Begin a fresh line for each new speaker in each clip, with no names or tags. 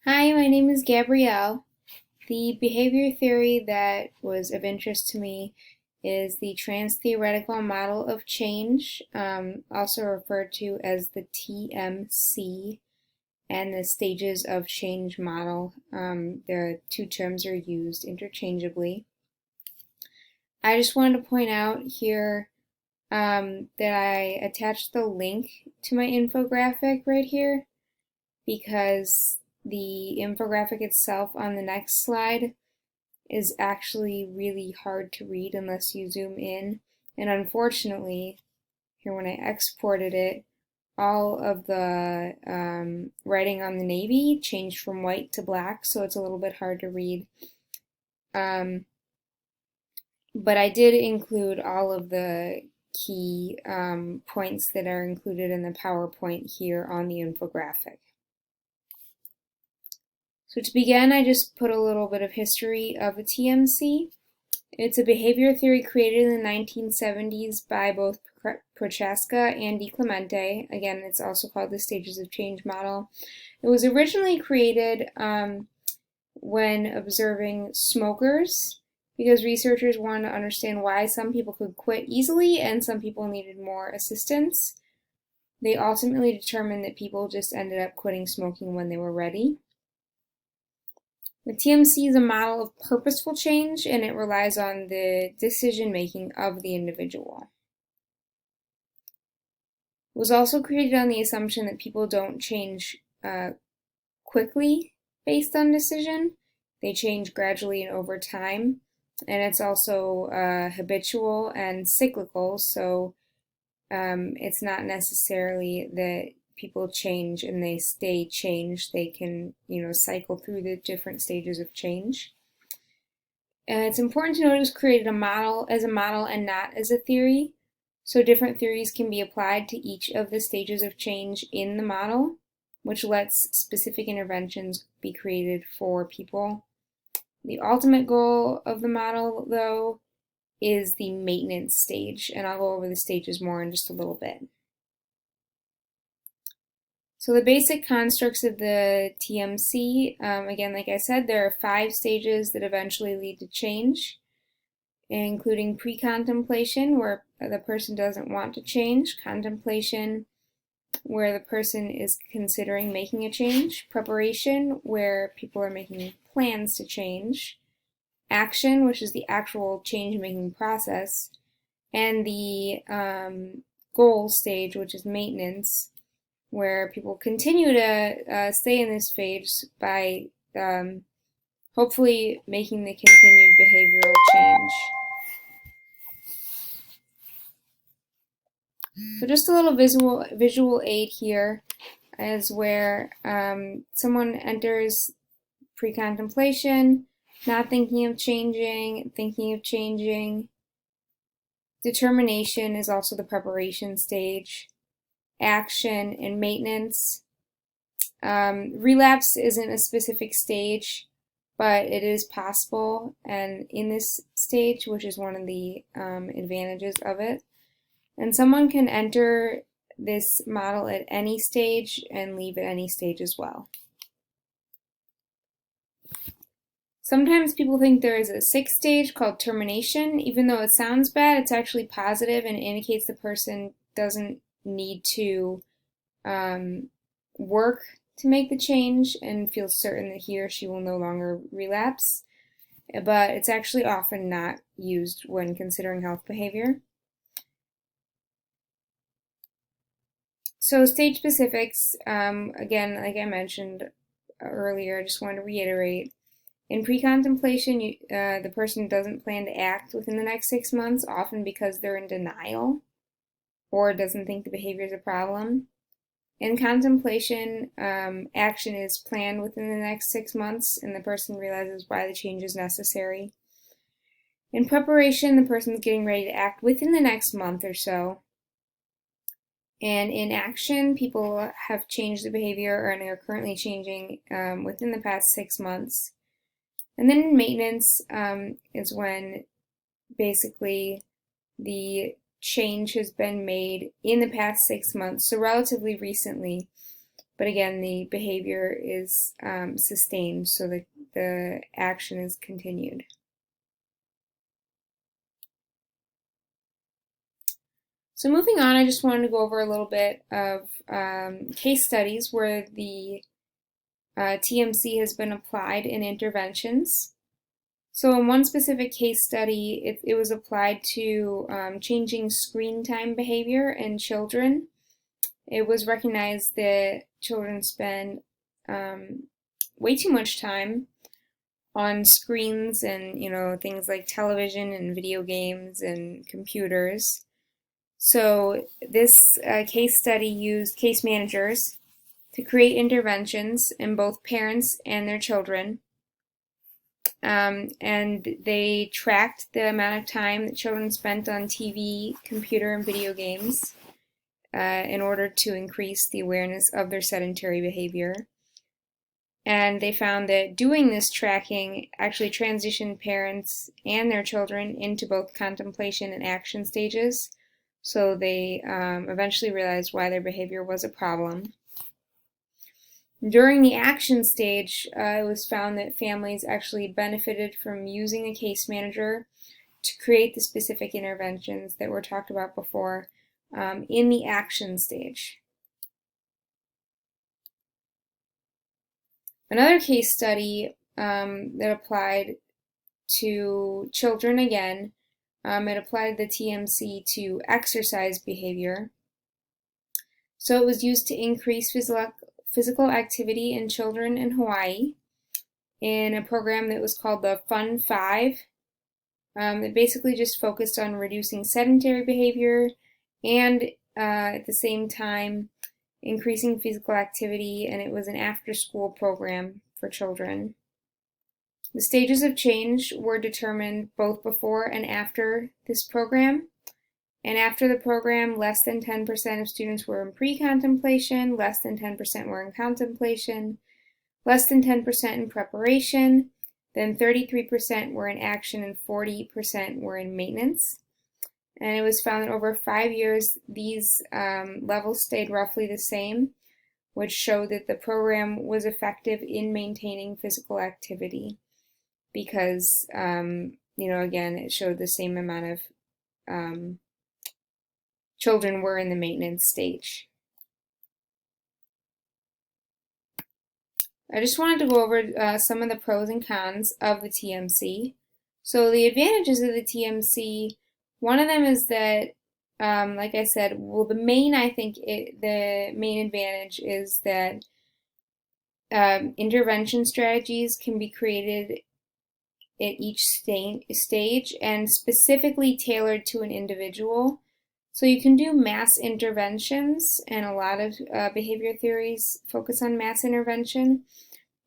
Hi, my name is Gabrielle. The behavior theory that was of interest to me is the Transtheoretical model of change, also referred to as the TMC, and the stages of change model. The two terms are used interchangeably. I just wanted to point out here that I attached the link to my infographic right here because the infographic itself on the next slide is actually really hard to read unless you zoom in. And unfortunately, here when I exported it, all of the writing on the navy changed from white to black, so it's a little bit hard to read. But I did include all of the key points that are included in the PowerPoint here on the infographic. So to begin, I just put a little bit of history of a TMC. It's a behavior theory created in the 1970s by both Prochaska and DiClemente. Again, it's also called the Stages of Change model. It was originally created when observing smokers because researchers wanted to understand why some people could quit easily and some people needed more assistance. They ultimately determined that people just ended up quitting smoking when they were ready. The TMC is a model of purposeful change, and it relies on the decision-making of the individual. It was also created on the assumption that people don't change quickly based on decision. They change gradually and over time, and it's also habitual and cyclical, so it's not necessarily that people change and they stay changed. They can, cycle through the different stages of change. And it's important to note it was created as a model and not as a theory. So different theories can be applied to each of the stages of change in the model, which lets specific interventions be created for people. The ultimate goal of the model, though, is the maintenance stage, and I'll go over the stages more in just a little bit. So the basic constructs of the TMC, again, like I said, there are 5 stages that eventually lead to change, including pre-contemplation, where the person doesn't want to change, contemplation, where the person is considering making a change, preparation, where people are making plans to change, action, which is the actual change-making process, and the goal stage, which is maintenance, where people continue to stay in this phase by hopefully making the continued behavioral change. So just a little visual aid here is where someone enters pre-contemplation, not thinking of changing, thinking of changing. Determination is also the preparation stage. Action and maintenance. Relapse isn't a specific stage, but it is possible, and in this stage, which is one of the advantages of it, and someone can enter this model at any stage and leave at any stage as well. Sometimes people think there is a 6th stage called termination. Even though it sounds bad, it's actually positive and it indicates the person doesn't need to work to make the change and feel certain that he or she will no longer relapse. But it's actually often not used when considering health behavior. So stage specifics, again, like I mentioned earlier, I just want to reiterate. In pre-contemplation, the person doesn't plan to act within the next 6 months, often because they're in denial or doesn't think the behavior is a problem. In contemplation, action is planned within the next 6 months, and the person realizes why the change is necessary. In preparation, the person is getting ready to act within the next month or so. And in action, people have changed the behavior and are currently changing within the past 6 months. And then in maintenance is when basically the change has been made in the past 6 months, so relatively recently, but again, the behavior is sustained, so the action is continued. So moving on, I just wanted to go over a little bit of case studies where the TMC has been applied in interventions. So in one specific case study, it was applied to changing screen time behavior in children. It was recognized that children spend way too much time on screens and things like television and video games and computers. So this case study used case managers to create interventions in both parents and their children. And they tracked the amount of time that children spent on TV, computer, and video games in order to increase the awareness of their sedentary behavior. And they found that doing this tracking actually transitioned parents and their children into both contemplation and action stages. So they eventually realized why their behavior was a problem. During the action stage, it was found that families actually benefited from using a case manager to create the specific interventions that were talked about before in the action stage. Another case study that applied to children again, it applied the TMC to exercise behavior. So it was used to increase physical activity in children in Hawaii in a program that was called the Fun 5. It basically just focused on reducing sedentary behavior and at the same time increasing physical activity, and it was an after-school program for children. The stages of change were determined both before and after this program. And after the program, less than 10% of students were in pre-contemplation, less than 10% were in contemplation, less than 10% in preparation, then 33% were in action, and 40% were in maintenance. And it was found that over 5 years, these levels stayed roughly the same, which showed that the program was effective in maintaining physical activity because, again, it showed the same amount of children were in the maintenance stage. I just wanted to go over some of the pros and cons of the TMC. So the advantages of the TMC, one of them is that, like I said, the main advantage is that intervention strategies can be created at each stage and specifically tailored to an individual. So you can do mass interventions, and a lot of behavior theories focus on mass intervention,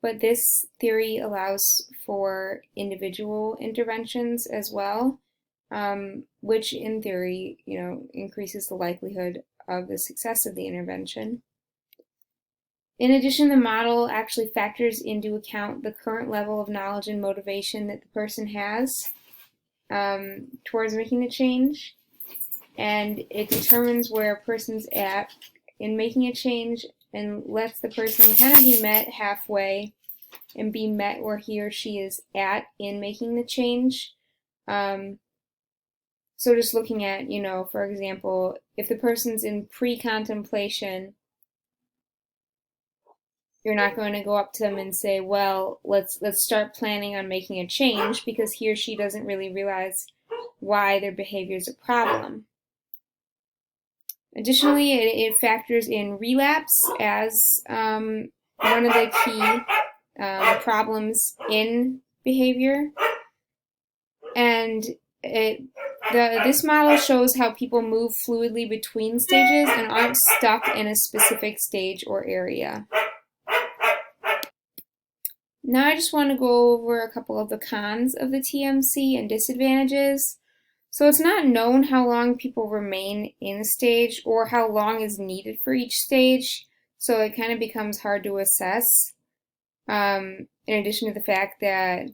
but this theory allows for individual interventions as well, which in theory, increases the likelihood of the success of the intervention. In addition, the model actually factors into account the current level of knowledge and motivation that the person has towards making the change. And it determines where a person's at in making a change and lets the person kind of be met halfway and be met where he or she is at in making the change. So just looking at, for example, if the person's in pre-contemplation, you're not going to go up to them and say, well, let's start planning on making a change, because he or she doesn't really realize why their behavior is a problem. Additionally, it factors in relapse as one of the key problems in behavior. And this model shows how people move fluidly between stages and aren't stuck in a specific stage or area. Now I just want to go over a couple of the cons of the TMC and disadvantages. So it's not known how long people remain in a stage or how long is needed for each stage, so it kind of becomes hard to assess. In addition to the fact that,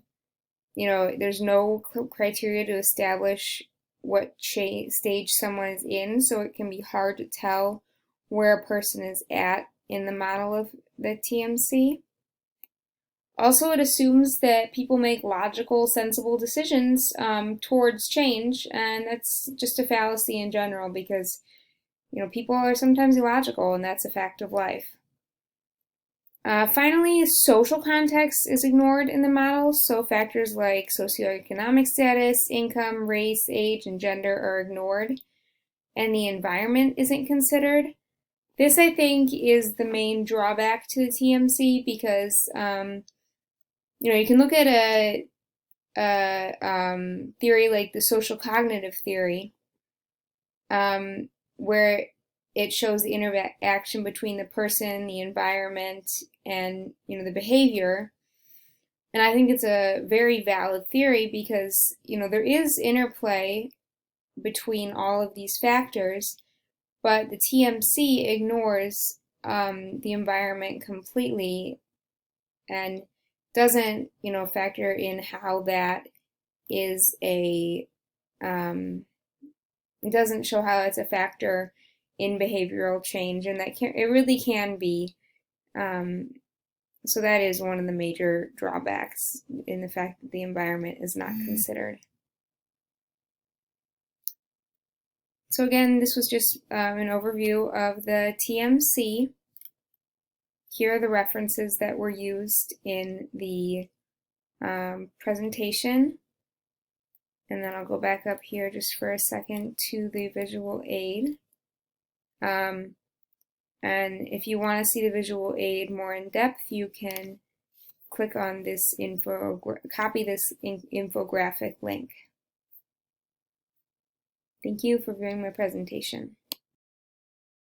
there's no criteria to establish what stage someone is in, so it can be hard to tell where a person is at in the model of the TMC. Also, it assumes that people make logical, sensible decisions towards change, and that's just a fallacy in general because, people are sometimes illogical, and that's a fact of life. Finally, social context is ignored in the model, so factors like socioeconomic status, income, race, age, and gender are ignored, and the environment isn't considered. This, I think, is the main drawback to the TMC because, you can look at a theory like the social cognitive theory, where it shows the interaction between the person, the environment, and the behavior. And I think it's a very valid theory because there is interplay between all of these factors, but the TMC ignores the environment completely and doesn't factor in how that is it doesn't show how it's a factor in behavioral change, and it really can be. So that is one of the major drawbacks in the fact that the environment is not considered. So again, this was just an overview of the TMC. Here are the references that were used in the presentation. And then I'll go back up here just for a second to the visual aid. And if you want to see the visual aid more in depth, you can click on this copy this infographic link. Thank you for viewing my presentation.